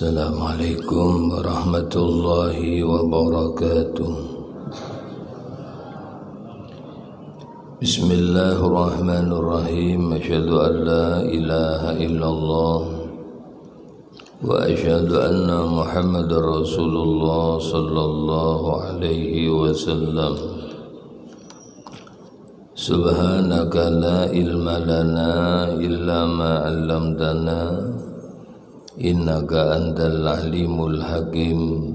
Assalamualaikum warahmatullahi wabarakatuh. Bismillahirrahmanirrahim. Asyhadu an la ilaha illallah wa asyhadu anna Muhammadar Rasulullah sallallahu alaihi wasallam. Subhanaka la ilma lana illa ma 'allamtana innaka antal alimul hakim.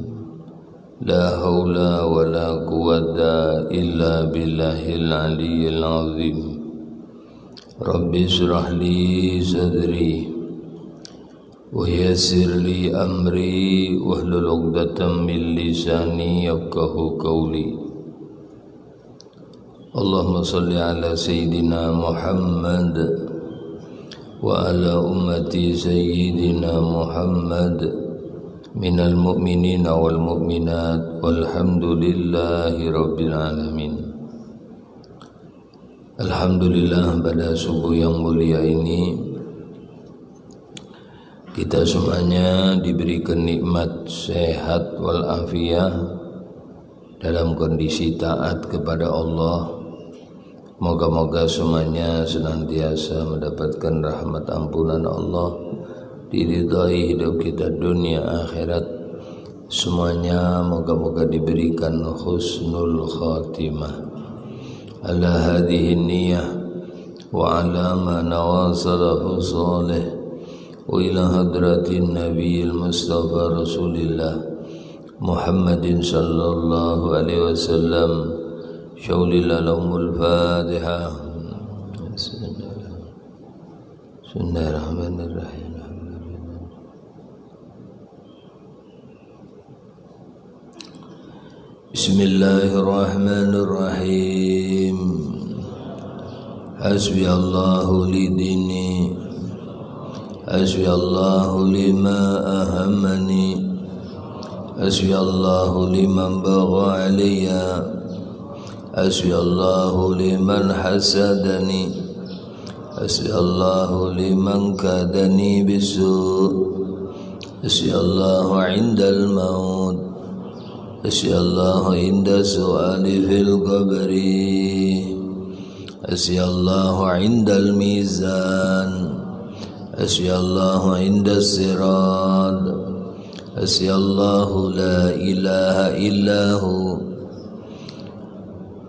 La haula wa la quwwata illa billahil aliyyil azim. Rabbi shrah li sadri wa yassir li amri wahlul 'uqdatam min lisani yafqahu qawli. Allahumma shalli ala sayyidina Muhammad wa ala ummati sayyidina Muhammad minal mu'minina wal mu'minat walhamdulillahi rabbil alamin. Alhamdulillah, pada subuh yang mulia ini kita semuanya diberikan nikmat sehat walafiat dalam kondisi taat kepada Allah. Moga-moga semuanya senantiasa mendapatkan rahmat ampunan Allah, diridhai hidup kita dunia akhirat. Semuanya moga-moga diberikan husnul khatimah ala hadhihi niyyah wa ala ma nawasalahu salih wa ila hadratin nabiyil mustafa rasulillah Muhammadin sallallahu alaihi wasallam. Syaulilalahumul Fatiha. Bismillahirrahmanirrahim. Bismillahirrahmanirrahim. Hasbiyallahu li dini, hasbiyallahu lima ahammani, hasbiyallahu liman bagha alayya, hasbiyallahu liman hasadani, hasbiyallahu liman kadani bisu', hasbiyallahu indal maut, hasbiyallahu inda su'ali fil qabri, hasbiyallahu indal mizan, hasbiyallahu inda sirat, hasbiyallahu la ilaha illahu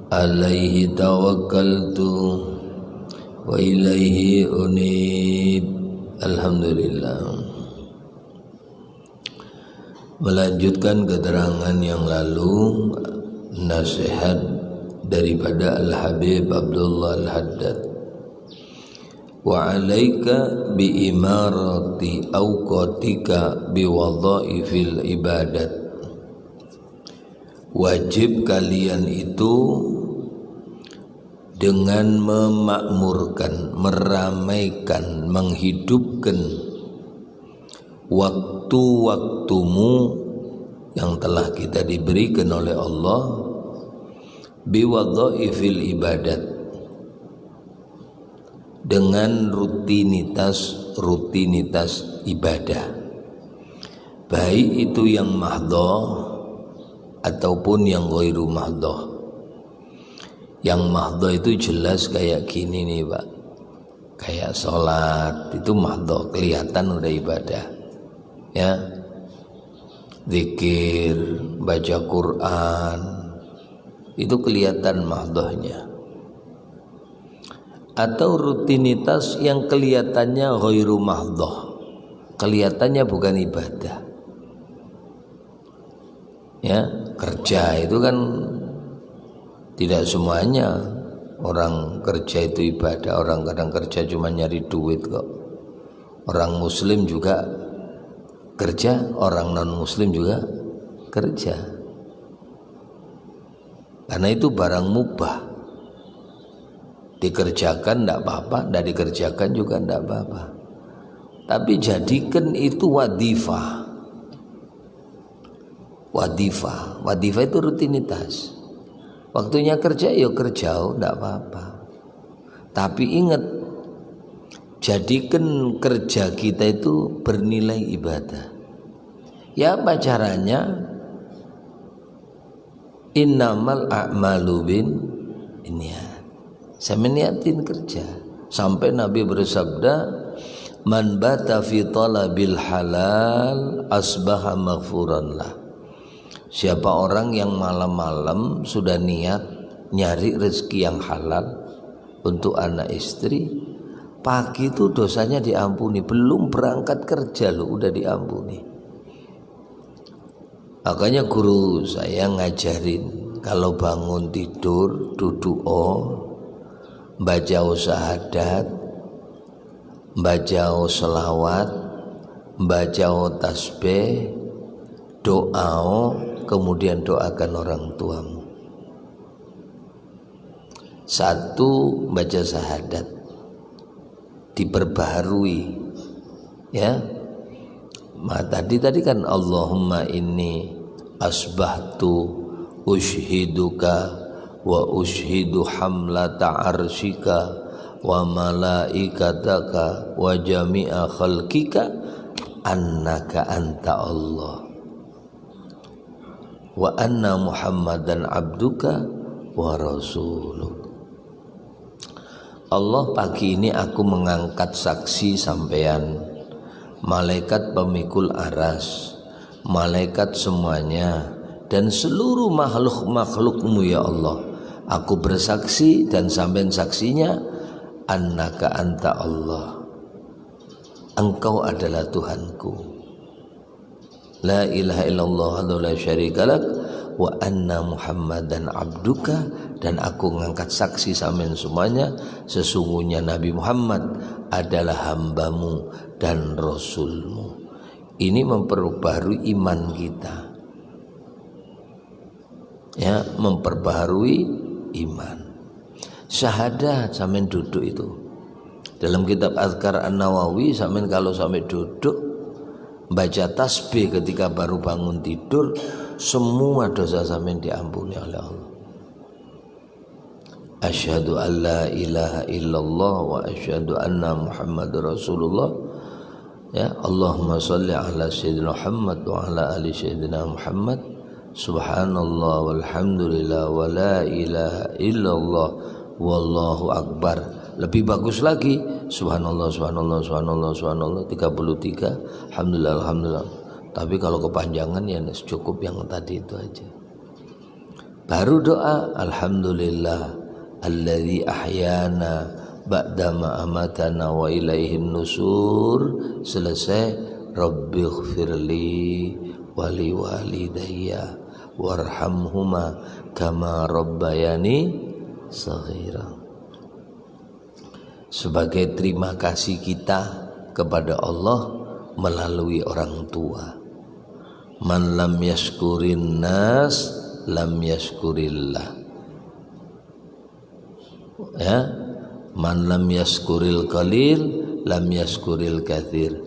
alaihi tawakkaltu wa ilaihi unib. Alhamdulillah. Melanjutkan keterangan yang lalu, nasihat daripada Al-Habib Abdullah Al-Haddad. Wa alaika bi imarati awqatika bi wadhaifil ibadat. Wajib kalian itu dengan memakmurkan, meramaikan, menghidupkan waktu-waktumu yang telah kita diberikan oleh Allah biwadhaifil ibadat, dengan rutinitas ibadah, baik itu yang mahdhah ataupun yang ghairu mahdhah. Yang mahdhah itu jelas kayak gini nih Pak, kayak sholat itu mahdhah, kelihatan udah ibadah ya. Zikir, baca Quran itu kelihatan mahdhahnya. Atau rutinitas yang kelihatannya ghairu mahdhah, kelihatannya bukan ibadah ya. Kerja itu kan tidak semuanya orang kerja itu ibadah. Orang kadang kerja cuma nyari duit kok. Orang muslim juga kerja, orang non muslim juga kerja, karena itu barang mubah. Dikerjakan tidak apa-apa, tidak dikerjakan juga tidak apa-apa. Tapi jadikan itu wadifah. Wadifah itu rutinitas. Waktunya kerja, ya kerja, tidak apa-apa. Tapi ingat, jadikan kerja kita itu bernilai ibadah. Ya apa caranya? Innamal a'malu binniyat. Saya meniatin kerja. Sampai Nabi bersabda, man bata fi talabil halal asbaha maghfuran lah. Siapa orang yang malam-malam sudah niat nyari rezeki yang halal untuk anak istri, pagi itu dosanya diampuni. Belum berangkat kerja loh udah diampuni. Makanya guru saya ngajarin kalau bangun tidur duduk baca syahadat, baca selawat, baca tasbih, doa, kemudian doakan orang tuamu. Satu, baca syahadat diperbaharui, ya. Tadi kan Allahumma inni asbahtu ushhiduka wa ushhidu hamlata arshika wa malaikataka wa jami'a khalqika annaka anta Allah wa anna Muhammadan abduka wa rasuluk. Allah, pagi ini aku mengangkat saksi sampean, malaikat pemikul aras, malaikat semuanya, dan seluruh makhluk-makhlukmu ya Allah. Aku bersaksi dan sampean saksinya, annaka anta Allah, engkau adalah Tuhanku. La ilaha illallah wa la syarika lak wa anna Muhammadan abduka, dan aku mengangkat saksi sampean semuanya, sesungguhnya Nabi Muhammad adalah hambamu dan rasulmu. Ini memperbaharui iman kita, ya, memperbaharui iman. Syahadat sampean duduk itu dalam kitab Azkar An-Nawawi, sampean kalau sampai duduk baca tasbih ketika baru bangun tidur, semua dosa sampean diampuni oleh Allah. Asyhadu an la ilaha illallah wa asyhadu anna Muhammadar Rasulullah. Ya, Allahumma shalli ala sayyidina Muhammad wa ala ali sayyidina Muhammad. Subhanallah walhamdulillah wa la ilaha illallah wallahu akbar. Lebih bagus lagi, subhanallah subhanallah subhanallah subhanallah 33, alhamdulillah alhamdulillah. Tapi kalau kepanjangan ya cukup yang tadi itu aja. Baru doa alhamdulillah alladzi ahyana ba'dama amatana wa ilaihin nusur. Selesai, rabbighfirli wali walidayya warhamhuma kama rabbayani shaghira. Sebagai terima kasih kita kepada Allah melalui orang tua. Man lam yashkurin nas lam yashkurillah. Ya, man lam yaskuril qalil lam yaskuril katsir.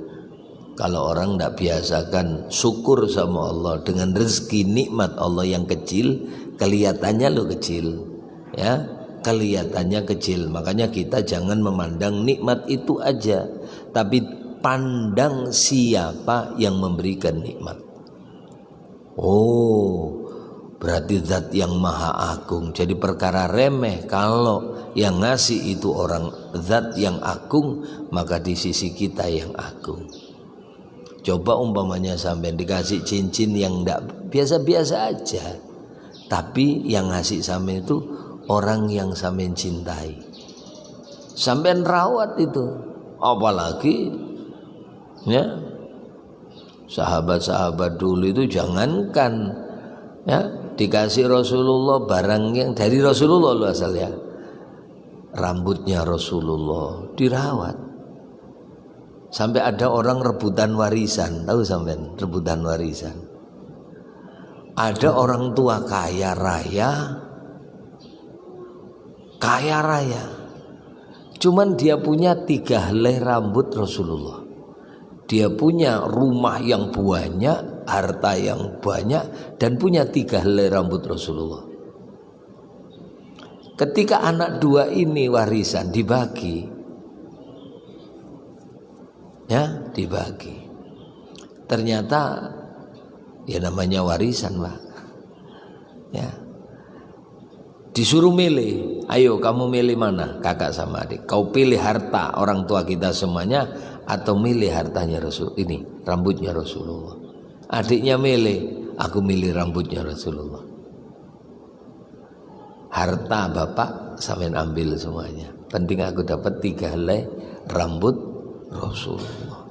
Kalau orang tidak biasakan syukur sama Allah dengan rezeki nikmat Allah yang kecil, kelihatannya lo kecil, ya, kelihatannya kecil. Makanya kita jangan memandang nikmat itu aja, tapi pandang siapa yang memberikan nikmat. Oh, berarti zat yang maha agung. Jadi perkara remeh kalau yang ngasih itu orang zat yang agung, maka di sisi kita yang agung. Coba umpamanya sampai dikasih cincin yang enggak biasa-biasa aja, tapi yang ngasih sampai itu orang yang sampai cintai, sampai rawat itu. Apalagi ya sahabat-sahabat dulu itu, jangankan ya dikasih Rasulullah barang yang dari Rasulullah lu asal ya, rambutnya Rasulullah dirawat. Sampai ada orang rebutan warisan, tahu sampean rebutan warisan. Ada orang tua kaya raya, cuman dia punya 3 helai rambut Rasulullah. Dia punya rumah yang banyak, harta yang banyak, dan punya 3 helai rambut Rasulullah. Ketika anak 2 ini warisan dibagi, ya dibagi, ternyata Ya namanya warisan, Pak. Ya. Disuruh milih, ayo kamu milih mana, kakak sama adik. Kau pilih harta orang tua kita semuanya atau milih hartanya Rasul ini, rambutnya Rasulullah. Adiknya milih, aku milih rambutnya Rasulullah. Harta bapak sampean ambil semuanya. Penting aku dapat 3 helai rambut Rasulullah.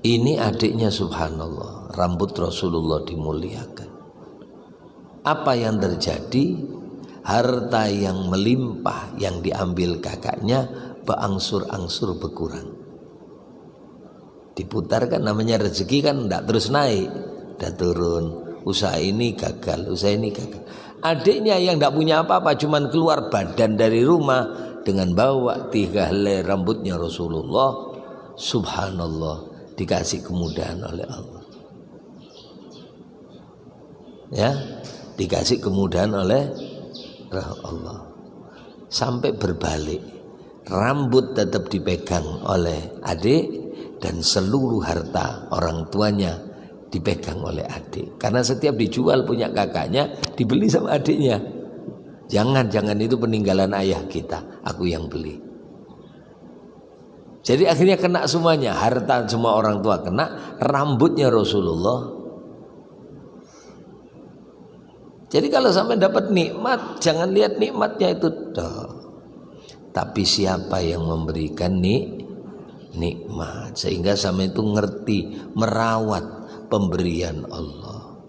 Ini adiknya subhanallah, rambut Rasulullah dimuliakan. Apa yang terjadi? Harta yang melimpah yang diambil kakaknya berangsur-angsur berkurang. Diputarkan, namanya rezeki kan tidak terus naik, udah turun. Usaha ini gagal, usaha ini gagal. Adiknya yang tidak punya apa-apa, cuman keluar badan dari rumah dengan bawa 3 helai rambutnya Rasulullah, subhanallah, dikasih kemudahan oleh Allah. Ya, dikasih kemudahan oleh Allah. Sampai berbalik, rambut tetap dipegang oleh adik dan seluruh harta orang tuanya dipegang oleh adik. Karena setiap dijual punya kakaknya dibeli sama adiknya. Jangan itu peninggalan ayah kita, aku yang beli. Jadi akhirnya kena semuanya, harta semua orang tua kena, rambutnya Rasulullah. Jadi kalau sampai dapat nikmat, jangan lihat nikmatnya itu toh, tapi siapa yang memberikan nikmat, sehingga sampai itu ngerti merawat pemberian Allah,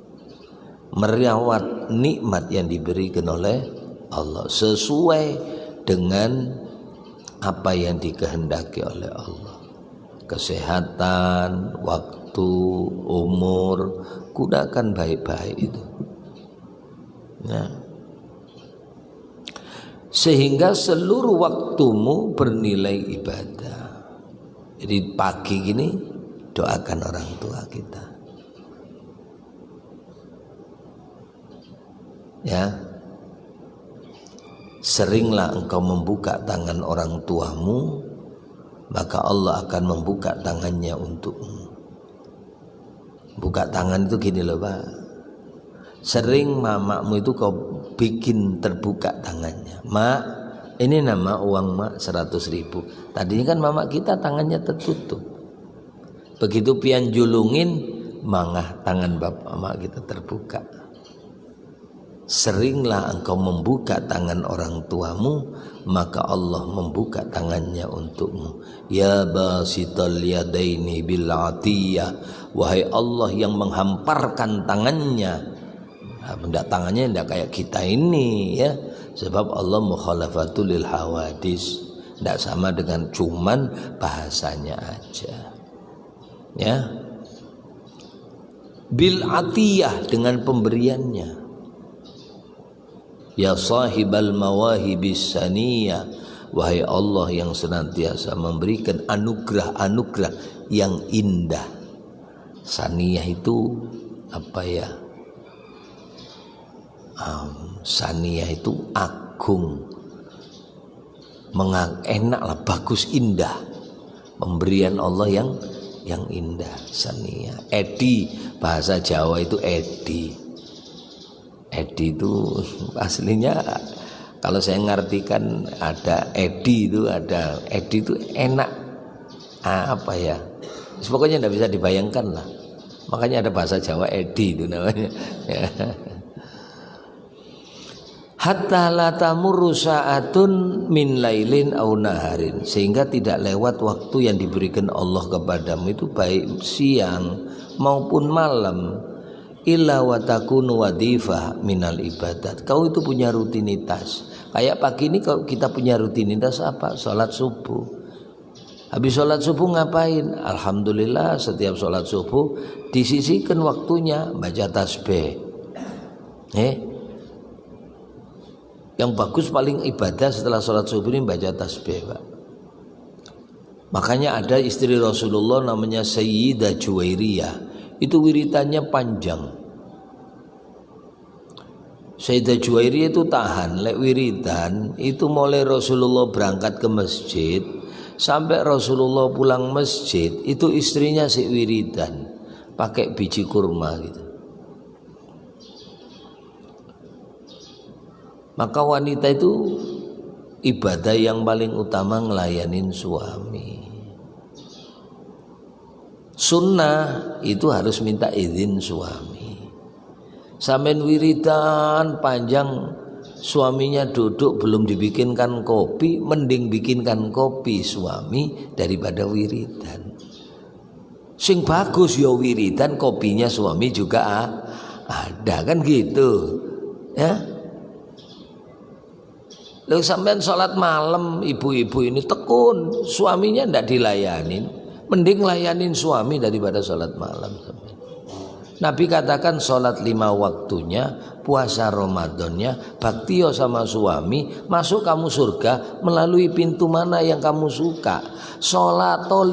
merawat nikmat yang diberikan oleh Allah sesuai dengan apa yang dikehendaki oleh Allah. Kesehatan, waktu, umur, gunakan baik-baik itu. Nah, sehingga seluruh waktumu bernilai ibadah. Jadi pagi gini doakan orang tua kita. Ya, seringlah engkau membuka tangan orang tuamu, maka Allah akan membuka tangannya untukmu. Buka tangan itu gini loh Pak. Sering mamamu itu kau bikin terbuka tangannya. Mak, ini nama uang mak 100.000. Tadinya kan mama kita tangannya tertutup. Begitu pian julungin, mangah tangan bapak mak kita terbuka. Seringlah engkau membuka tangan orang tuamu, maka Allah membuka tangannya untukmu. Ya basital yadaini bil atiyah, wahai Allah yang menghamparkan tangannya. Benda tangannya tidak kayak kita ini ya, sebab Allah mukhalafatul lil hawadis, tidak sama dengan cuman bahasanya aja ya. Bil atiyah, dengan pemberiannya. Ya sahibal mawahibis saniyah, wahai Allah yang senantiasa memberikan anugerah-anugerah yang indah. Saniyah itu apa ya? Saniyah itu agung, enak lah, bagus, indah. Pemberian Allah yang indah. Saniyah. Edi, bahasa Jawa itu edi. Edi itu aslinya kalau saya ngartikan ada edi itu, ada edi itu enak. Apa ya? Pokoknya tidak bisa dibayangkan lah. Makanya ada bahasa Jawa edi itu namanya. Ya. Hatta la tamurru sa'atun min lailin aw naharin, sehingga tidak lewat waktu yang diberikan Allah kepadamu itu baik siang maupun malam, illa wa takunu wadifah minal ibadat. Kau itu punya rutinitas. Kayak pagi ini kita punya rutinitas apa? Salat subuh. Habis salat subuh ngapain? Alhamdulillah setiap salat subuh disisihkan waktunya baca tasbih. Yang bagus paling ibadah setelah sholat subuh ini baca tasbih Pak. Makanya ada istri Rasulullah namanya Sayyidah Juwairiyah, itu wiritannya panjang. Sayyidah Juwairiyah itu tahan lek wiritan itu mulai Rasulullah berangkat ke masjid sampai Rasulullah pulang masjid itu istrinya si wiridan. pakai biji kurma gitu. Maka wanita itu ibadah yang paling utama ngelayanin suami. Sunnah itu harus minta izin suami. Sampeyan wiridan panjang, suaminya duduk belum dibikinkan kopi, mending bikinkan kopi suami daripada wiridan. Sing bagus ya wiridan, kopinya suami juga ada, kan gitu ya. Lalu sampean sholat malam, ibu-ibu ini tekun, suaminya ndak dilayanin, mending layanin suami daripada sholat malam. Nabi katakan sholat 5 waktunya, puasa Ramadannya, baktiyo sama suami, masuk kamu surga melalui pintu mana yang kamu suka. Sholat 5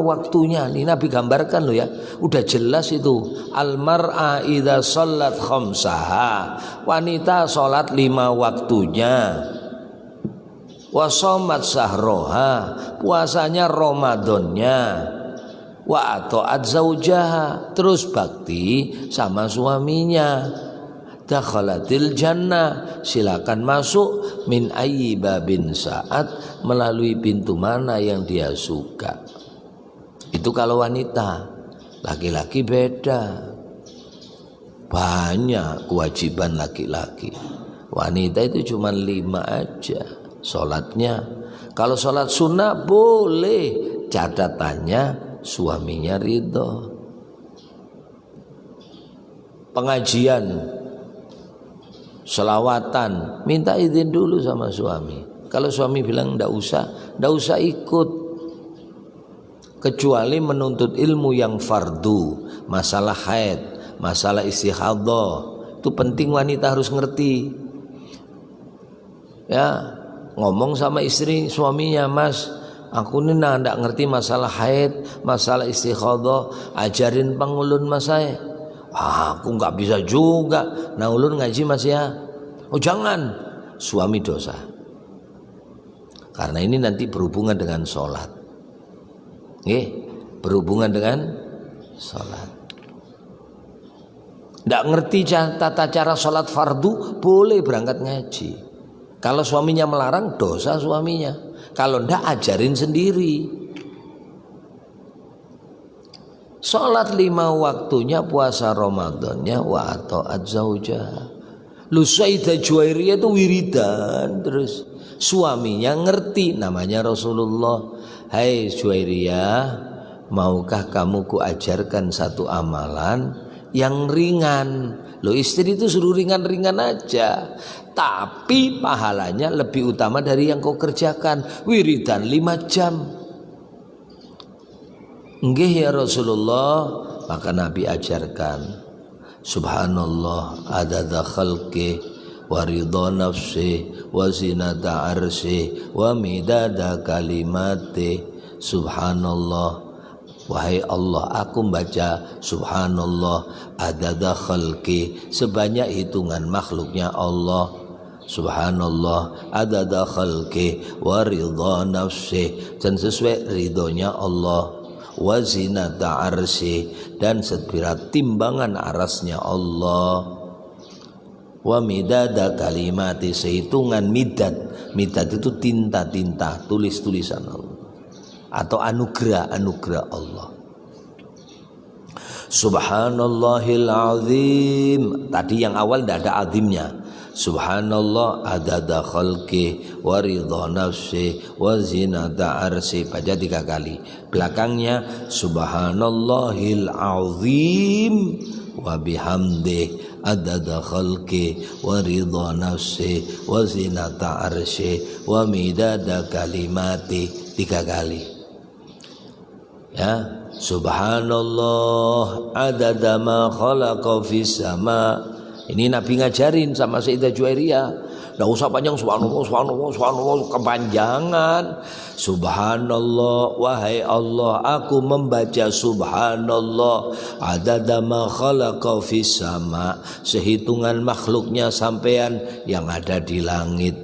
waktunya, ini Nabi gambarkan loh ya, udah jelas itu. Al-mar'a idza shollat khamsaha, wanita sholat 5 waktunya. Wa shomat sahroha, puasanya Ramadannya. Wa ata'at zaujaha, terus bakti sama suaminya. Dakhalatil jannah, silakan masuk min ayyi babin sa'at, melalui pintu mana yang dia suka. Itu kalau wanita. Laki-laki beda, banyak kewajiban laki-laki. Wanita itu cuma 5 aja sholatnya. Kalau sholat sunnah boleh, catatannya suaminya ridho. Pengajian, selawatan, minta izin dulu sama suami. Kalau suami bilang ndak usah ikut, kecuali menuntut ilmu yang fardu, masalah haid, masalah istighadah, itu penting wanita harus ngerti. Ya, ngomong sama istri suaminya, Mas, aku ini ndak ngerti masalah haid, masalah istighadah, ajarin pangulun Mas saya. Aku nggak bisa juga, nah ulun ngaji Mas ya. Oh jangan, suami dosa. Karena ini nanti berhubungan dengan sholat. Nggih, berhubungan dengan sholat. Ndak ngerti tata cara sholat fardu, boleh berangkat ngaji. Kalau suaminya melarang, dosa suaminya. Kalau ndak, ajarin sendiri. Sholat 5 waktunya, puasa Ramadannya, wa ata'at zaujah. Lu Sayyidah Juwairiyah itu wiridan terus. Suaminya ngerti, namanya Rasulullah. Hai Juwairiyah, maukah kamu ku ajarkan satu amalan yang ringan? Lo istri itu suruh ringan-ringan aja, tapi pahalanya lebih utama dari yang kau kerjakan. Wiridan 5 jam. Nggih ya Rasulullah, maka Nabi ajarkan Subhanallah adada khalqi wa ridha nafsi wa zinata arsi wa midada kalimati. Subhanallah, wahai Allah, aku membaca Subhanallah adada khalqi, sebanyak hitungan makhluknya Allah. Subhanallah adada khalqi wa ridha nafsi, dan sesuai ridhonya Allah. Wa zinata arsy, dan seberat timbangan arasnya Allah. Wa midada kalimati, sehitungan midad. Midad itu tinta-tinta, tulis-tulisan Allah, atau anugerah Allah. Subhanallahil azim, tadi yang awal tidak ada azimnya. Subhanallah adada khalqi wa ridha nafsi wa zinata arsy, baca 3 kali. Belakangnya Subhanallahil azim wa bihamdi adada khalqi wa ridha nafsi wa zinata arsy wa midada kalimati, 3 kali. Ya, Subhanallah adada ma khalaqa fis sama. Ini Nabi ngajarin sama Sayyidah Juwairiyah. Nggak usah panjang, subhanallah, kepanjangan. Subhanallah, wahai Allah, aku membaca subhanallah adada ma khalaqa fis sama, sehitungan makhluknya sampean yang ada di langit.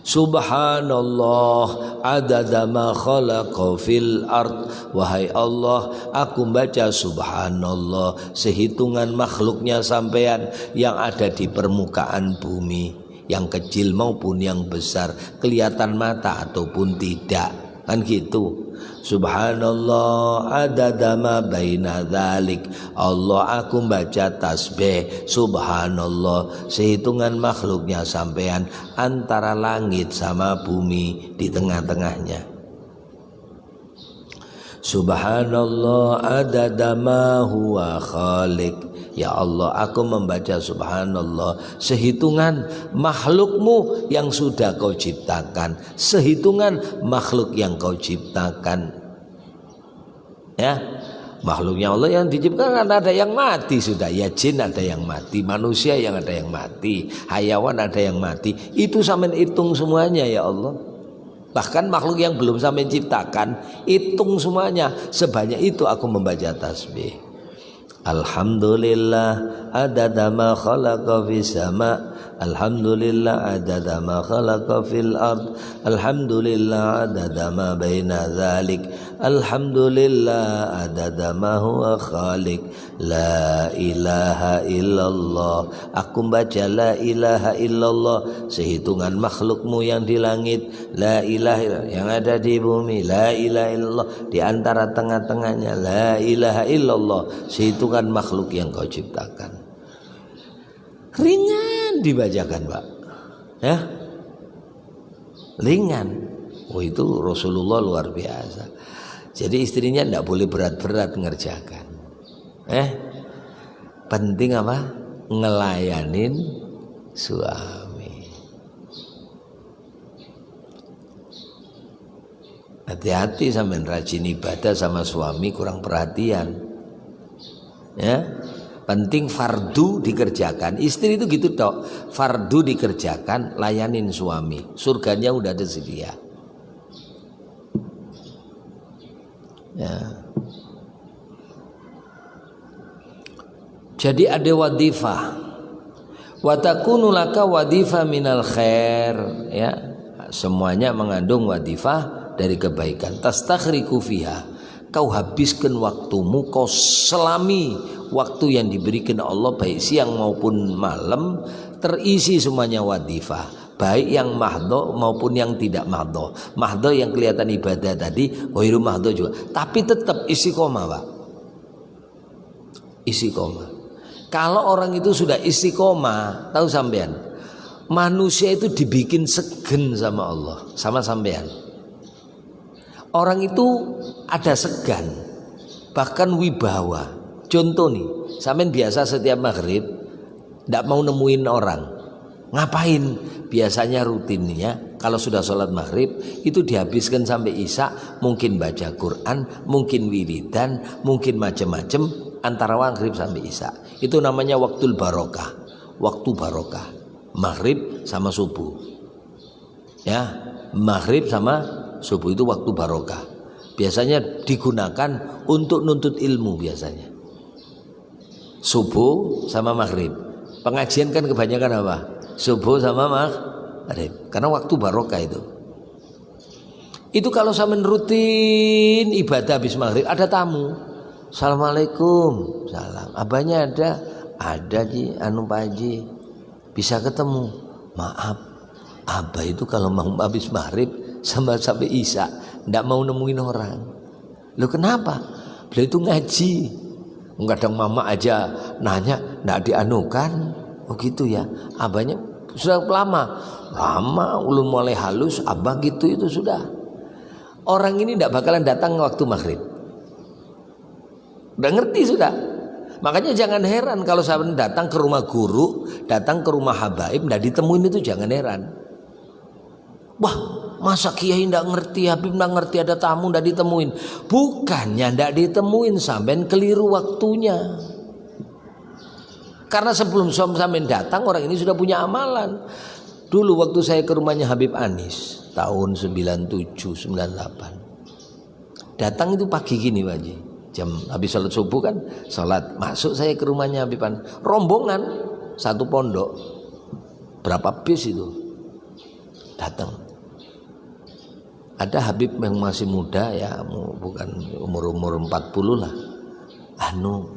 Subhanallah adada ma khalaqa fil ard. Wahai Allah, aku baca subhanallah sehitungan makhluknya sampean yang ada di permukaan bumi, yang kecil maupun yang besar, kelihatan mata ataupun tidak, kan gitu. Subhanallah adada ma baina dzalik. Allah, aku baca tasbih subhanallah sehitungan makhluknya sampean antara langit sama bumi di tengah-tengahnya. Subhanallah adada ma huwa khaliq. Ya Allah, aku membaca subhanallah sehitungan makhlukmu yang sudah kau ciptakan, sehitungan makhluk yang kau ciptakan. Ya, makhluknya Allah yang diciptakan ada yang mati sudah, ya jin ada yang mati, manusia yang ada yang mati, hayawan ada yang mati. Itu sampean hitung semuanya ya Allah. Bahkan makhluk yang belum sampean ciptakan, hitung semuanya. Sebanyak itu aku membaca tasbih. Alhamdulillah adada ma khalaqa fis sama. Alhamdulillah adada ma khalaqa fil ard. Alhamdulillah adada ma baina dzalik. Alhamdulillah adada ma huwa khaliq. La ilaha illallah. Aku baca la ilaha illallah sehitungan makhlukmu yang di langit, la ilaha illallah yang ada di bumi, la ilaha illallah di antara tengah-tengahnya, la ilaha illallah sehitungan makhluk yang kau ciptakan. Ringan dibacakan, Pak. Ya. Ringan. Oh, itu Rasulullah luar biasa. Jadi istrinya tidak boleh berat-berat ngerjakan. Penting apa? Ngelayanin suami. Hati-hati sampean rajin ibadah sama suami kurang perhatian. Ya. Penting fardu dikerjakan. Istri itu gitu toh, fardu dikerjakan, layanin suami. Surganya udah tersedia. Ya. Jadi ada wadifah. Wa takunu laka wadifah minal khair, ya. Semuanya mengandung wadifah dari kebaikan. Tastakhriku fiha. Kau habiskan waktumu, kau selami waktu yang diberikan Allah baik siang maupun malam, terisi semuanya wadifah, baik yang mahdo maupun yang tidak mahdo. Mahdo yang kelihatan ibadah tadi, ghairu mahdo juga, tapi tetap istiqomah, Pak. Istiqomah. Kalau orang itu sudah istiqomah, tahu sampean, manusia itu dibikin segen sama Allah, sama sampean. Orang itu ada segan, bahkan wibawa. Contoh nih, sampean biasa setiap maghrib tidak mau nemuin orang. Ngapain? Biasanya rutinnya kalau sudah sholat maghrib itu dihabiskan sampai isya, mungkin baca Quran, mungkin wiridan, mungkin macam-macam antara maghrib sampai isya. Itu namanya waktul barokah, waktu barokah. Maghrib sama subuh. Ya, maghrib sama subuh itu waktu barokah. Biasanya digunakan untuk nuntut ilmu biasanya. Subuh sama maghrib. Pengajian kan kebanyakan apa? Subuh sama maghrib. Karena waktu barokah itu. Itu kalau sampean rutin ibadah habis maghrib ada tamu. Assalamualaikum. Salam. Abahnya ada? Ada Ji, anu Pak Haji. Bisa ketemu. Maaf. Abah itu kalau mau habis maghrib sampai isya ndak mau nemuin orang. Loh kenapa? Beliau itu ngaji. Kadang mama aja nanya ndak dianukan. Oh gitu ya. Abahnya sudah lama ulun mulai halus, abah gitu itu sudah. Orang ini ndak bakalan datang waktu maghrib. Udah ngerti sudah. Makanya jangan heran kalau sampai datang ke rumah guru, datang ke rumah habaib ndak ditemuin, itu jangan heran. Wah, masa kiai ndak ngerti, habib ndak ngerti, ada tamu ndak ditemuin. Bukannya ndak ditemuin, sampean keliru waktunya. Karena sebelum sampean datang orang ini sudah punya amalan. Dulu waktu saya ke rumahnya Habib Anis tahun 97 98. Datang itu pagi gini Pak Haji. Jam habis sholat subuh kan, sholat masuk saya ke rumahnya Habib Anis. Rombongan satu pondok. Berapa bis itu? datang. Ada Habib yang masih muda ya, bukan umur 40 lah.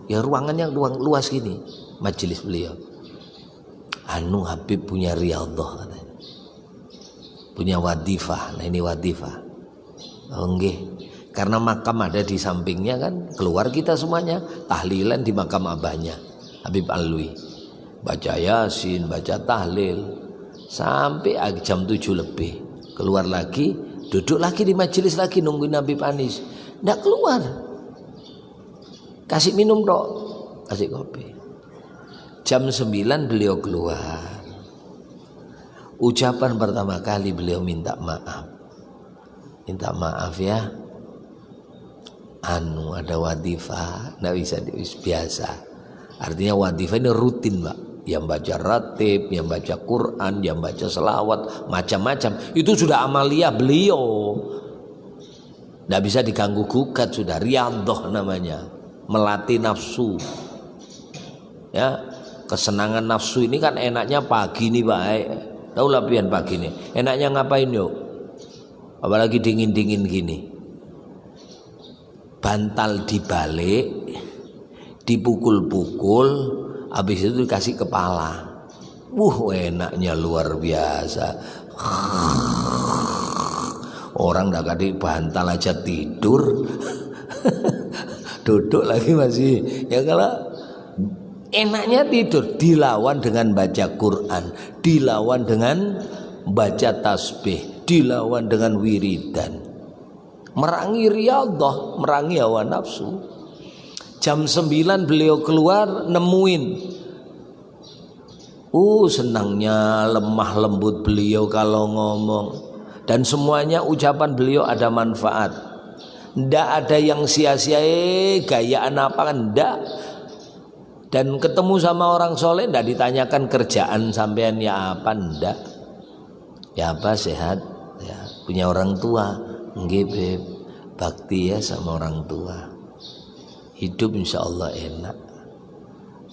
Ya ruangannya luas gini majelis beliau. Habib punya riyadhah katanya. Punya wadifah. Nah ini wadifah. Nggih. Karena makam ada di sampingnya kan, keluar kita semuanya tahlilan di makam abahnya Habib Alwi. Baca Yasin, baca tahlil sampai jam 7 lebih. Keluar lagi, duduk lagi di majelis lagi nungguin Habib Anis. Nggak keluar. Kasih minum dok, kasih kopi. Jam 9 beliau keluar. Ucapan pertama kali beliau minta maaf. Minta maaf ya. Ada wadifah, nggak bisa biasa. Artinya wadifah ini rutin Pak. Yang baca ratib, yang baca Quran, yang baca selawat, macam-macam. Itu sudah amaliyah beliau. Nggak bisa diganggu gugat, sudah riyadhah namanya. Melatih nafsu. Ya, kesenangan nafsu ini kan enaknya pagi nih Pak. Tahu latihan pagi nih. Enaknya ngapain yuk? Apalagi dingin-dingin gini. Bantal dibalik, dipukul-pukul, habis itu dikasih kepala. Enaknya luar biasa. Orang dah kasih bantal aja tidur. Duduk lagi masih. Ya kalau enaknya tidur, dilawan dengan baca Quran, dilawan dengan baca tasbih, dilawan dengan wiridan. Merangi riyadhah, merangi hawa nafsu. Jam 9 beliau keluar nemuin. Senangnya lemah lembut beliau kalau ngomong. Dan semuanya ucapan beliau ada manfaat. Ndak ada yang sia-sia gayaan apa kan, ndak. Dan ketemu sama orang soleh ndak ditanyakan kerjaan sampean ya apa, ndak. Ya apa, sehat ya, punya orang tua. Nggih Beb, bakti ya sama orang tua. Hidup insya Allah enak.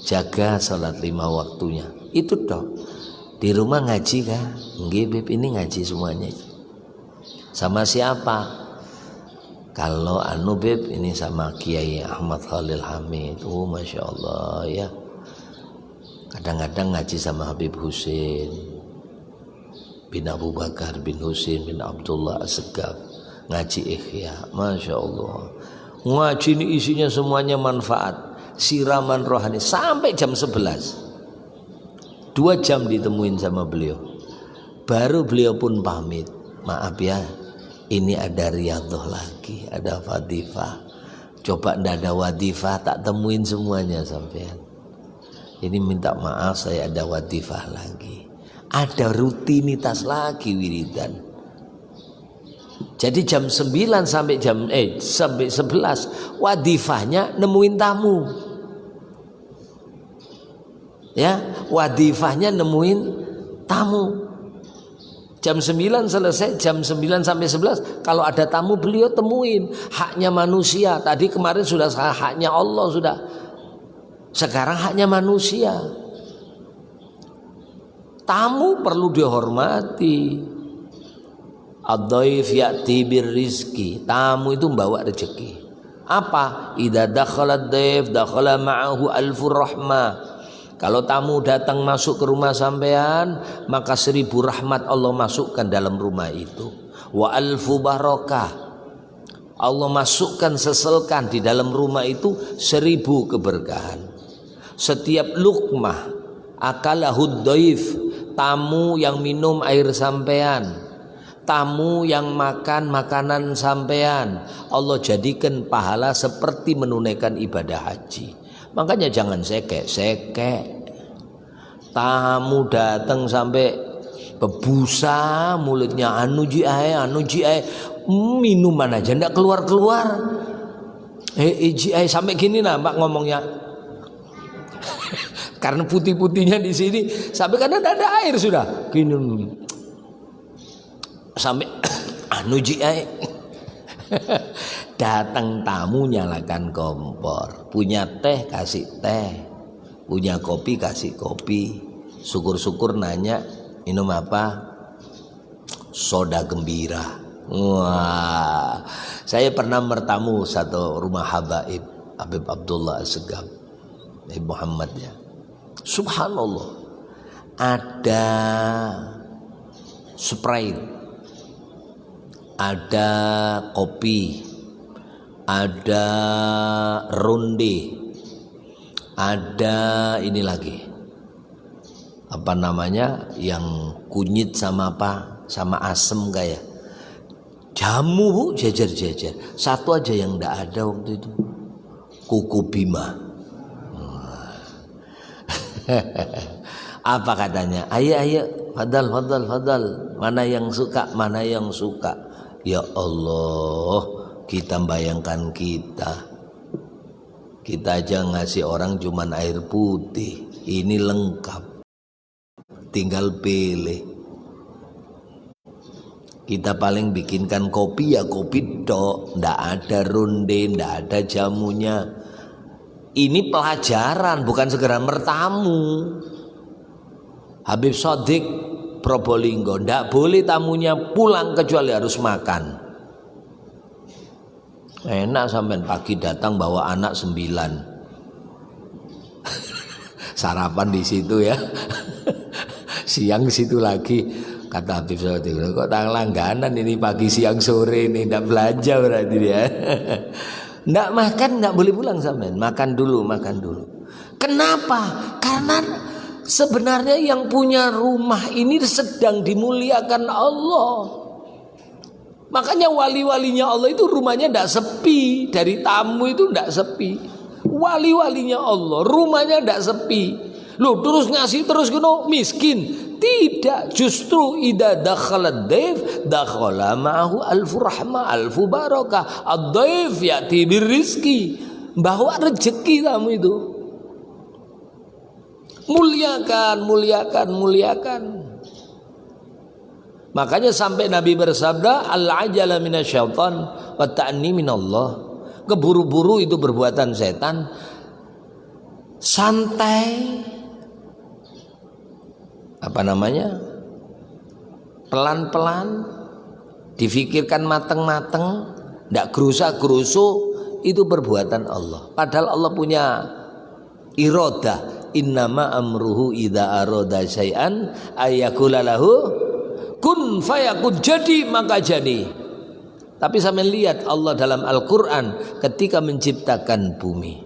Jaga salat 5 waktunya. Itu toh. Di rumah ngaji kan? Nggih Beb, ini ngaji semuanya. Sama siapa? Kalau Beb ini sama Kiai Ahmad Khalil Hamid. Masya Allah ya. Kadang-kadang ngaji sama Habib Husin bin Abu Bakar bin Husin bin Abdullah As-Segaf. Ngaji Ihya, Masya Allah. Ngaji ini isinya semuanya manfaat, siraman rohani sampai jam 11. 2 jam ditemuin sama beliau. Baru beliau pun pamit. Maaf ya, ini ada riyadhah lagi, ada wadifah. Coba ndak ada wadifah, tak temuin semuanya sampean. Ini minta maaf, saya ada wadifah lagi. Ada rutinitas lagi wiridan. Jadi jam 9 sampai sampai 11 wadifahnya nemuin tamu. Ya, wadifahnya nemuin tamu. Jam 9 selesai, jam 9 sampai 11 kalau ada tamu beliau temuin. Haknya manusia. Tadi kemarin sudah haknya Allah sudah. Sekarang haknya manusia. Tamu perlu dihormati. Ad-dhaif ya'ti birrizqi. Tamu itu membawa rezeki. Apa? Idza dakhala ad-dhaif dakhala ma'ahu alfur rahmah. Kalau tamu datang masuk ke rumah sampean, maka 1000 rahmat Allah masukkan dalam rumah itu. Wa alfu barakah. Allah masukkan seselkan di dalam rumah itu 1000 keberkahan. Setiap luqmah akalahud dhaif, tamu yang minum air sampean, tamu yang makan makanan sampean, Allah jadikan pahala seperti menunaikan ibadah haji. Makanya jangan sekek-sekek. Tamu datang sampai bebusa mulutnya, anu ji ae, minuman aja ndak keluar-keluar. Ji ae sampai gini nah Mbak ngomongnya. Karena putih-putihnya di sini sampai karena ada air sudah. Gini. Sampai anu ji ae. Datang tamu nyalakan kompor, punya teh kasih teh, punya kopi kasih kopi. Syukur-syukur nanya minum apa, soda gembira. Wah, saya pernah bertamu satu rumah habaib Habib Abdullah Assegaf Habib Muhammad ya. Subhanallah, ada Sprite, ada kopi, ada ronde, ada ini lagi apa namanya yang kunyit sama apa sama asem kayak jamu bu, jajar-jajar. Satu aja yang ndak ada waktu itu, kuku bima. Apa katanya? Ayo, fadal. Mana yang suka, mana yang suka. Ya Allah, kita bayangkan kita aja ngasih orang cuman air putih. Ini lengkap, tinggal pilih. Kita paling bikinkan kopi ya kopi dok, ndak ada ronde, ndak ada jamunya. Ini pelajaran, bukan segera bertamu. Habib Sodik Probolinggo, ndak boleh tamunya pulang kecuali harus makan. Enak sampean pagi datang bawa anak 9. Sarapan di situ ya. Siang situ lagi. Kata Habib Sodik, kok langganan ini pagi siang sore ini, ndak belanja berarti dia. Ndak makan, ndak boleh pulang sampean. Makan dulu. Kenapa? Karena sebenarnya yang punya rumah ini sedang dimuliakan Allah. Makanya wali-walinya Allah itu rumahnya ndak sepi. Dari tamu itu ndak sepi. Wali-walinya Allah rumahnya ndak sepi. Loh terus ngasih terus kuno miskin. Tidak, justru idza dakhala ad-daif dakhala ma'ahu alfu rahmah alfu barakah. Ad-daif ya'ti birrizqi, bawa rezeki tamu itu. Muliakan. Makanya sampai Nabi bersabda al-ajala minasyaitan wa ta'anni minallah. Keburu-buru itu perbuatan setan. Santai, pelan-pelan, difikirkan mateng-mateng, ndak gerusa-gerusu, itu perbuatan Allah. Padahal Allah punya iradah, innama amruhu idza arada syai'an ayyakula lahu kun fayakun, jadi maka jadi. Tapi sampai lihat Allah dalam Al-Qur'an ketika menciptakan bumi,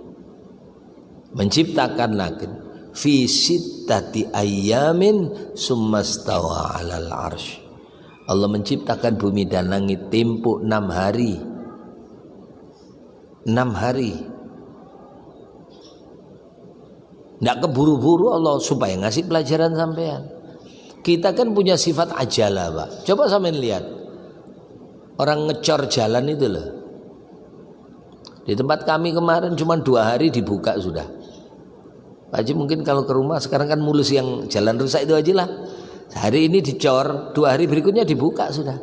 menciptakan langit, fi sittati ayyamin summastawa 'alal 'arsy. Allah menciptakan bumi dan langit tempo 6 hari. 6 hari. Nggak keburu-buru Allah supaya ngasih pelajaran sampean. Kita kan punya sifat ajalah, Pak. Coba sampean lihat. Orang ngecor jalan itu loh. Di tempat kami kemarin cuma 2 hari dibuka sudah. Pak Haji mungkin kalau ke rumah sekarang kan mulus yang jalan rusak itu aja lah. Hari ini dicor, 2 hari berikutnya dibuka sudah.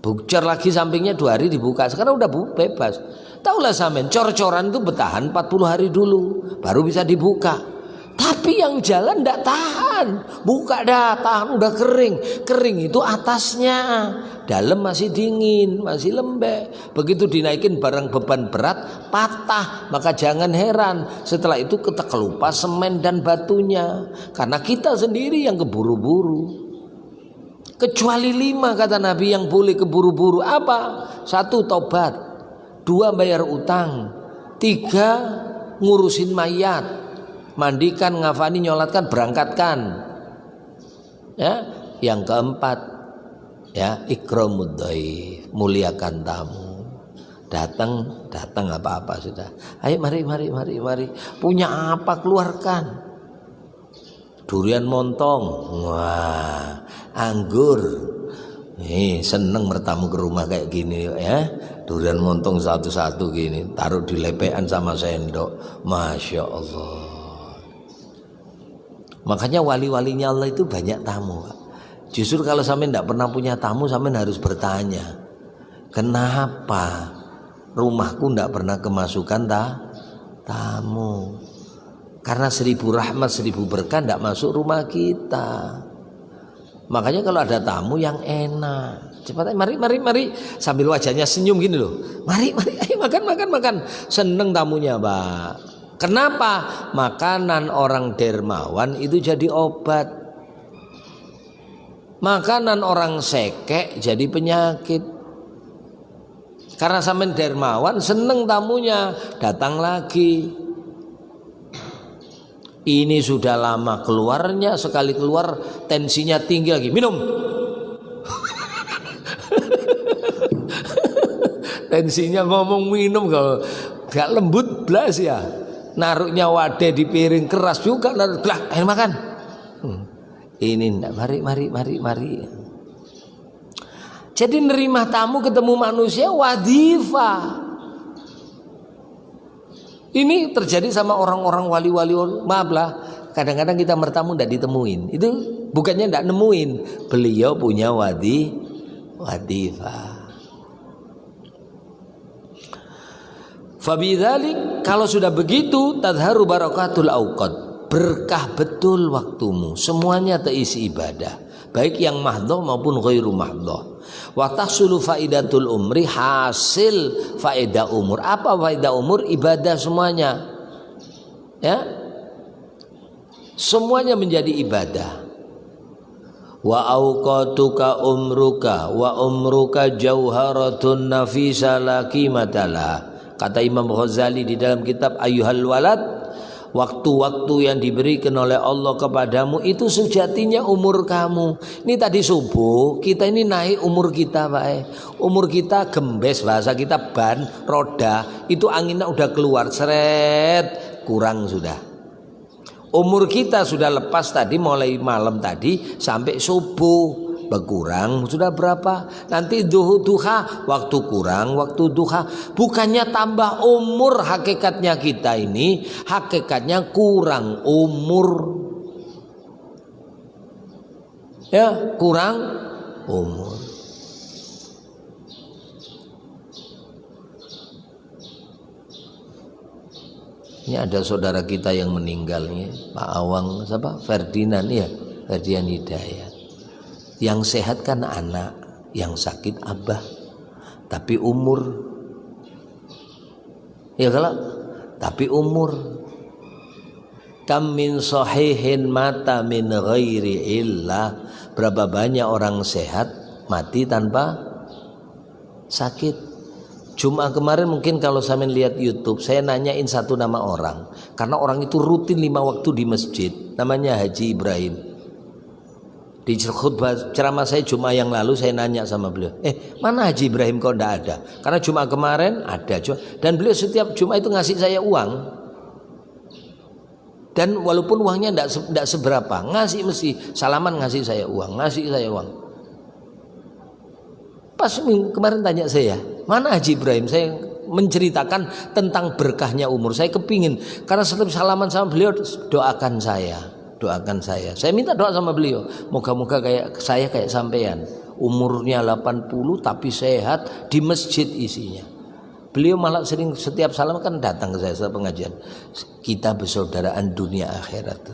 Bocor lagi sampingnya 2 hari dibuka. Sekarang udah bebas. Taulah sampean, cor-coran itu bertahan 40 hari dulu baru bisa dibuka. Tapi yang jalan ndak tahan. Buka dah, tahan udah kering. Kering itu atasnya. Dalam masih dingin, masih lembek. Begitu dinaikin barang beban berat, patah. Maka jangan heran setelah itu kita kelupa semen dan batunya. Karena kita sendiri yang keburu-buru. Kecuali 5 kata Nabi yang boleh keburu-buru. Apa? 1 tobat, 2 bayar utang, 3 ngurusin mayat, mandikan, ngafani, nyolatkan, berangkatkan. Ya, yang keempat, ya ikramud dhaif, muliakan tamu. Datang apa-apa sudah. Ayo mari. Punya apa keluarkan. Durian montong, wah, anggur. Seneng bertamu ke rumah kayak gini ya. Durian montong satu-satu gini, taruh di lepean sama sendok. Masya Allah. Makanya wali-walinya Allah itu banyak tamu. Justru kalau sampai tidak pernah punya tamu, sampai harus bertanya, kenapa rumahku tidak pernah kemasukan tamu? Karena 1000 rahmat 1000 berkah tidak masuk rumah kita. Makanya kalau ada tamu yang enak, cepat mari sambil wajahnya senyum gini loh. Mari ayo makan. Seneng tamunya, Pak. Kenapa? Makanan orang dermawan itu jadi obat. Makanan orang sekek jadi penyakit. Karena sampean dermawan, seneng tamunya, datang lagi. Ini sudah lama keluarnya, sekali keluar tensinya tinggi lagi, minum. Tensinya ngomong minum, kalau gak lembut blas ya. Naruhnya wadah di piring keras juga, naruh ayo makan. Ini enggak, mari. Jadi nerima tamu ketemu manusia wadifah. Ini terjadi sama orang-orang wali-wali. Maaf lah, kadang-kadang kita bertamu tidak ditemuin. Itu bukannya tidak nemuin, beliau punya wadifah. Fabidzalik, kalau sudah begitu tadharu barakatul auqat, berkah betul waktumu, semuanya terisi ibadah, baik yang mahdhah maupun ghairu mahdhah. Wa tahsulu faidatul umri, hasil faedah umur. Apa faedah umur? Ibadah semuanya. Ya. Semuanya menjadi ibadah. Wa auqatuka umruka wa umruka jauharatun nafisa la qimatala. Kata Imam Ghazali di dalam kitab Ayyuhal Walad, waktu-waktu yang diberikan oleh Allah kepadamu itu sejatinya umur kamu. Ini tadi subuh kita ini naik umur kita, Pak. Umur kita gembes, bahasa kita ban, roda, itu anginnya udah keluar, seret, kurang sudah. Umur kita sudah lepas tadi, mulai malam tadi sampai subuh, berkurang sudah berapa? Nanti duha, waktu kurang, waktu duha. Bukannya tambah umur, hakikatnya kita ini hakikatnya kurang umur. Ya, kurang umur. Ini ada saudara kita yang meninggal nih, Pak Awang, siapa? Ferdinand ya, Ferdian Hidayat. Yang sehat kan anak, yang sakit abah. Tapi umur, ya kalau tapi umur. Kam min sahihin mata min ghairi illah. Berapa banyak orang sehat mati tanpa sakit. Jumat kemarin mungkin kalau saya lihat YouTube, saya nanyain satu nama orang, karena orang itu rutin 5 waktu di masjid, namanya Haji Ibrahim. Di khutbah ceramah saya Jumat yang lalu saya nanya sama beliau, mana Haji Ibrahim kok enggak ada? Karena Jumat kemarin ada, dan beliau setiap Jumat itu ngasih saya uang. Dan walaupun uangnya enggak seberapa, ngasih mesti salaman, ngasih saya uang, Pas kemarin tanya saya, mana Haji Ibrahim? Saya menceritakan tentang berkahnya umur. Saya kepingin, karena setiap salaman sama beliau, doakan saya. Saya minta doa sama beliau, moga-moga kayak saya, kayak sampean, umurnya 80 tapi sehat, di masjid isinya. Beliau malah sering setiap salam kan datang ke saya setelah pengajian. Kita bersaudaraan dunia akhirat.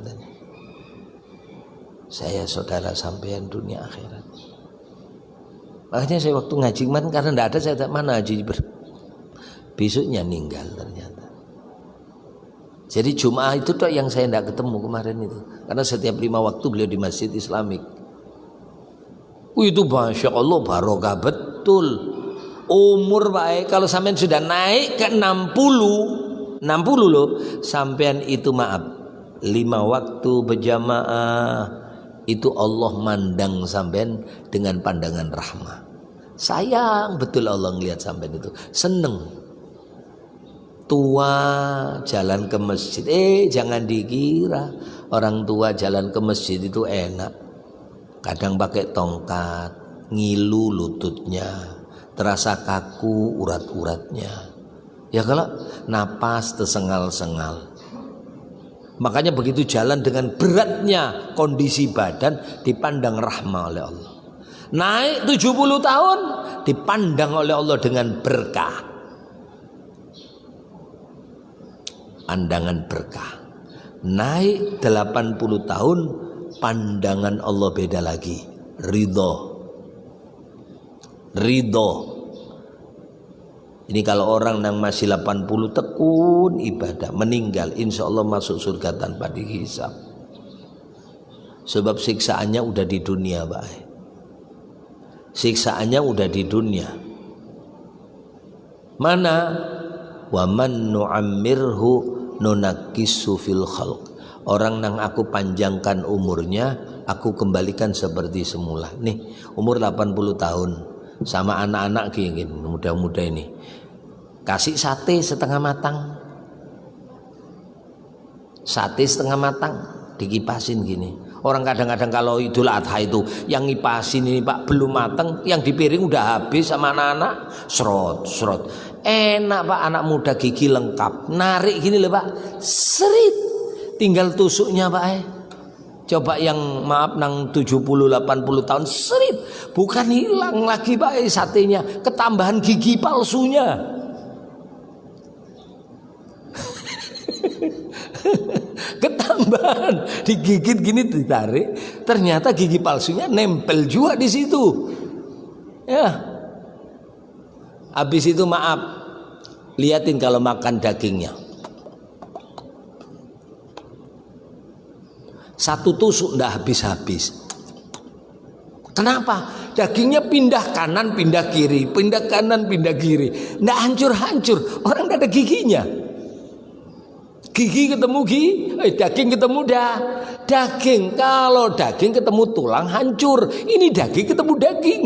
Saya saudara sampean dunia akhirat. Makanya saya waktu ngaji kemarin, karena tidak ada, saya tak mana Haji besoknya meninggal ternyata. Jadi Jumat itu tuh yang saya tidak ketemu kemarin itu, karena setiap 5 waktu beliau di Masjid Islamik. Itu Masya Allah barokah betul. Umur baik, kalau sampean sudah naik ke 60 loh, sampean itu maaf 5 waktu berjamaah. Itu Allah mandang sampean dengan pandangan rahmah. Sayang betul Allah ngelihat sampean itu, seneng. Tua jalan ke masjid, jangan dikira orang tua jalan ke masjid itu enak. Kadang pakai tongkat, ngilu lututnya, terasa kaku urat-uratnya. Ya kalau napas tersengal-sengal. Makanya begitu jalan dengan beratnya kondisi badan, dipandang rahmah oleh Allah. Naik 70 tahun dipandang oleh Allah dengan berkah. Pandangan berkah. Naik 80 tahun pandangan Allah beda lagi. ridho. Ridho. Ini kalau orang yang masih 80 tekun ibadah, meninggal insya Allah masuk surga tanpa dihisab. Sebab siksaannya udah di dunia, Pak. Siksaannya udah di dunia. Mana? Wa man nu'ammirhu nunakkisu fil khalq. Orang yang aku panjangkan umurnya, aku kembalikan seperti semula. Nih, umur 80 tahun sama anak-anak gini, muda-muda ini. Kasih sate setengah matang. Sate setengah matang dikipasin gini. Orang kadang-kadang kalau Idul Adha itu yang ngipasin ini Pak belum matang, yang di piring udah habis sama anak-anak, serot. Enak Pak, anak muda gigi lengkap. Narik gini loh Pak. Serit. Tinggal tusuknya Pak. Coba yang maaf nang 70-80 tahun serit. Bukan hilang lagi Pak satenya, ketambahan gigi palsunya. Ketambahan, digigit gini ditarik, ternyata gigi palsunya nempel juga di situ. Ya. Habis itu maaf, liatin kalau makan dagingnya. Satu tusuk ndak habis-habis. Kenapa? Dagingnya pindah kanan, pindah kiri, pindah kanan, pindah kiri. Ndak hancur-hancur, orang ndak ada giginya. Gigi ketemu daging ketemu daging. Kalau daging ketemu tulang hancur. Ini daging ketemu daging.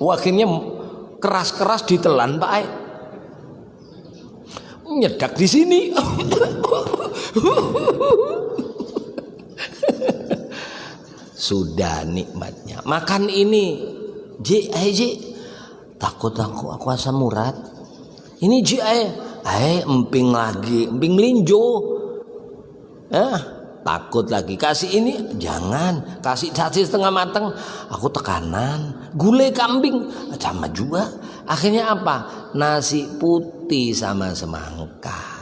Akhirnya keras-keras ditelan Pak. Nyedak di sini. Sudah nikmatnya. Makan ini. Ji, takut aku asam urat. Ini Ji, emping lagi, emping melinjo. Takut lagi. Kasih ini, jangan. Kasih sate setengah matang, aku tekanan. Gulai kambing, sama juga. Akhirnya apa? Nasi putih sama semangka.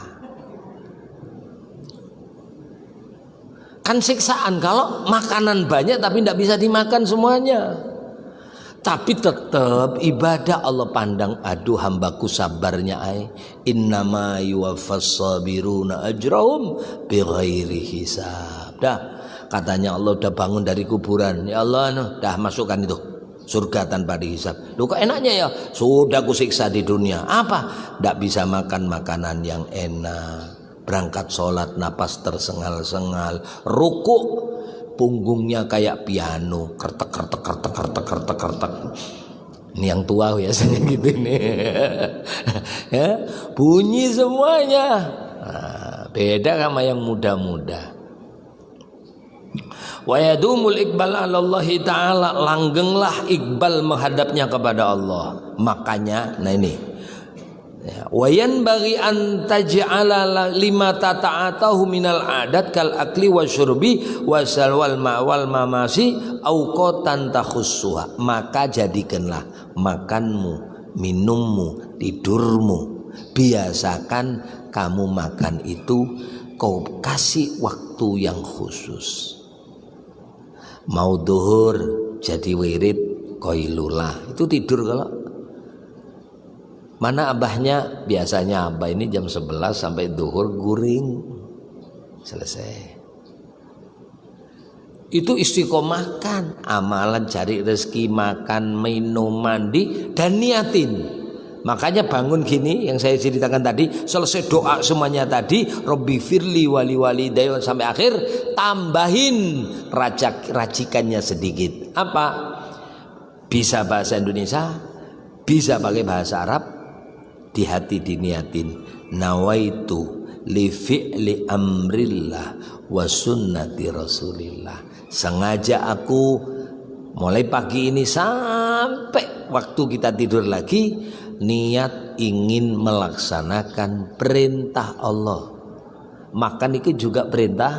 Kan siksaan kalau makanan banyak tapi tidak bisa dimakan semuanya. Tapi tetap ibadah Allah pandang, aduh hambaku sabarnya innama yuwaffas sabiruna ajrahum bighairi hisab. Dah katanya Allah udah bangun dari kuburan, ya Allah dah masukkan itu surga tanpa dihisab. Loh kok enaknya ya? Sudah kusiksa di dunia. Apa? Tidak bisa makan makanan yang enak. Berangkat sholat napas tersengal-sengal, rukuk punggungnya kayak piano, kertek. Ini yang tua biasanya gitu nih. Ya, bunyi semuanya. Nah, beda sama yang muda-muda. Wa yadumul iqbal 'ala Allah taala, langgenglah iqbal menghadapnya kepada Allah. Makanya nah ini wayan bagi antaj'ala lima tata'atahu minal adat kal akli wasyurbi wasal wal ma'wal mamasi auqatan takhussuha. Maka jadikanlah makanmu, minummu, tidurmu, biasakan kamu makan itu kau kasih waktu yang khusus. Mau duhur jadi wirid qailullah, itu tidur. Kalau mana abahnya? Biasanya abah ini jam 11 sampai duhur guring. Selesai. Itu istiqomahkan. Amalan cari rezeki, makan, minum, mandi, dan niatin. Makanya bangun gini yang saya ceritakan tadi. Selesai doa semuanya tadi, Robbi firli wali walidayya sampai akhir. Tambahin racikannya sedikit. Apa? Bisa bahasa Indonesia, bisa pakai bahasa Arab. Di hati diniatin, nawaitu li fi'li amrillah wa sunnati rasulillah. Sengaja aku mulai pagi ini sampai waktu kita tidur lagi, niat ingin melaksanakan perintah Allah. Makan itu juga perintah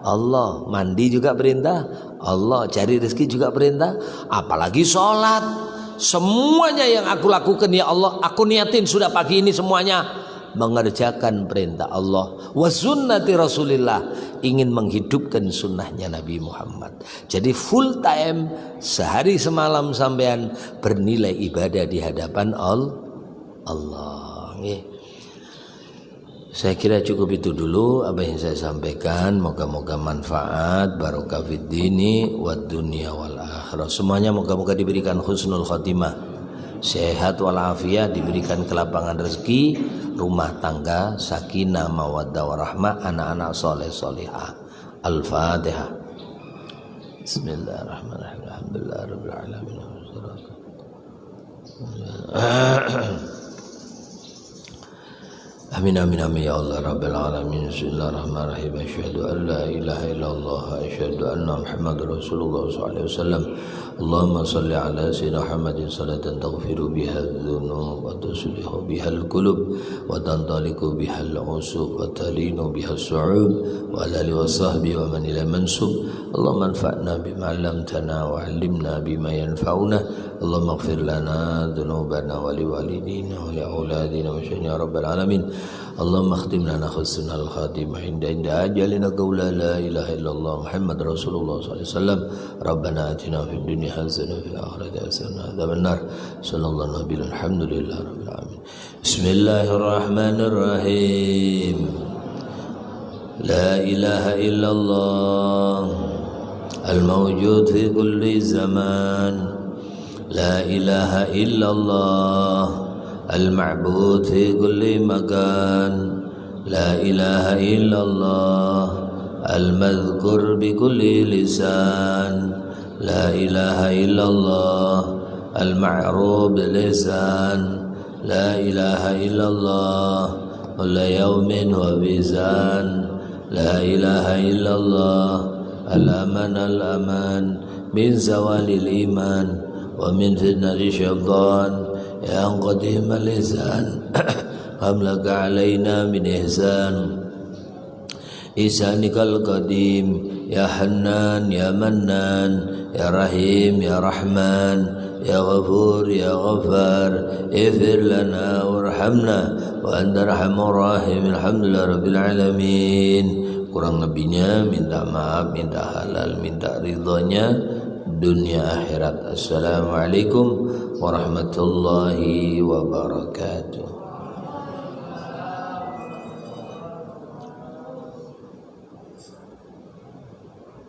Allah, mandi juga perintah Allah, cari rezeki juga perintah, apalagi sholat. Semuanya yang aku lakukan ya Allah, aku niatin sudah pagi ini semuanya mengerjakan perintah Allah, wa sunnati Rasulillah, ingin menghidupkan sunnahnya Nabi Muhammad. Jadi full time sehari semalam sampean bernilai ibadah di hadapan Allah. Saya kira cukup itu dulu apa yang saya sampaikan. Moga-moga manfaat, barokah fid dini wad dunya wal akhirah. Semuanya moga-moga diberikan husnul khotimah, sehat walafiat, diberikan kelapangan rezeki, rumah tangga sakinah mawaddah warahmah, anak-anak soleh solihah. Al-Fatihah. Bismillahirrahmanirrahim. Alhamdulillahirabbil alamin. Amin amin amin ya Allah rabbil alamin. Bismillahirrahmanirrahim. Asyhadu an la ilaha illallah wa asyhadu anna Muhammadar Rasulullah sallallahu alaihi wasallam. Allahumma salli ala sayyidina Muhammadin salatan taghfiru biha adh-dhunub wa tuslihu biha al-qulub wa tantaliqu biha al-usub wa talinu biha as-su'ub wa ala alihi wa sahbihi wa man ila mansub. Allahumma anfa'na bima 'allamtana wa 'allimna bima yanfa'una. Allahumma ighfir lana dhunubana wa liwalidina wa li'auladina wa ya rabbal alamin. Allahumma akhtim lana husnal khatimah inda ajalina qawla la ilaha illallah Muhammad Rasulullah sallallahu alaihi wasallam. Rabbana atina fid dunya hasanah fil akhirati hasanah wa adzaban nar. Sallallahu alaihi alhamdulillah rabbil alamin. Bismillahirrahmanirrahim. La ilaha illallah al-mawjud fi kulli zaman. La ilaha illallah al-ma'bud fi kulli makan. La ilaha illallah al-madhkur bi kulli lisan. La ilaha illallah al-ma'ruf bil lisan. La ilaha illallah kulla yawmin wa bizan. La ilaha illallah al-aman al-aman min zawalil iman wa min fitnati syaitan. Ya qadim al-lisan hamlaka alaina min ihsan ihsanikal qadim. Ya Hannan ya Mannan ya Rahim ya Rahman ya Ghafur ya Ghaffar. Ighfir lana warhamna wa anta arhamur rahim. Alhamdulillah rabbil alamin. Kurang lebihnya minta maaf, minta halal, minta ridhonya dunia akhirat. Assalamualaikum warahmatullahi wabarakatuh.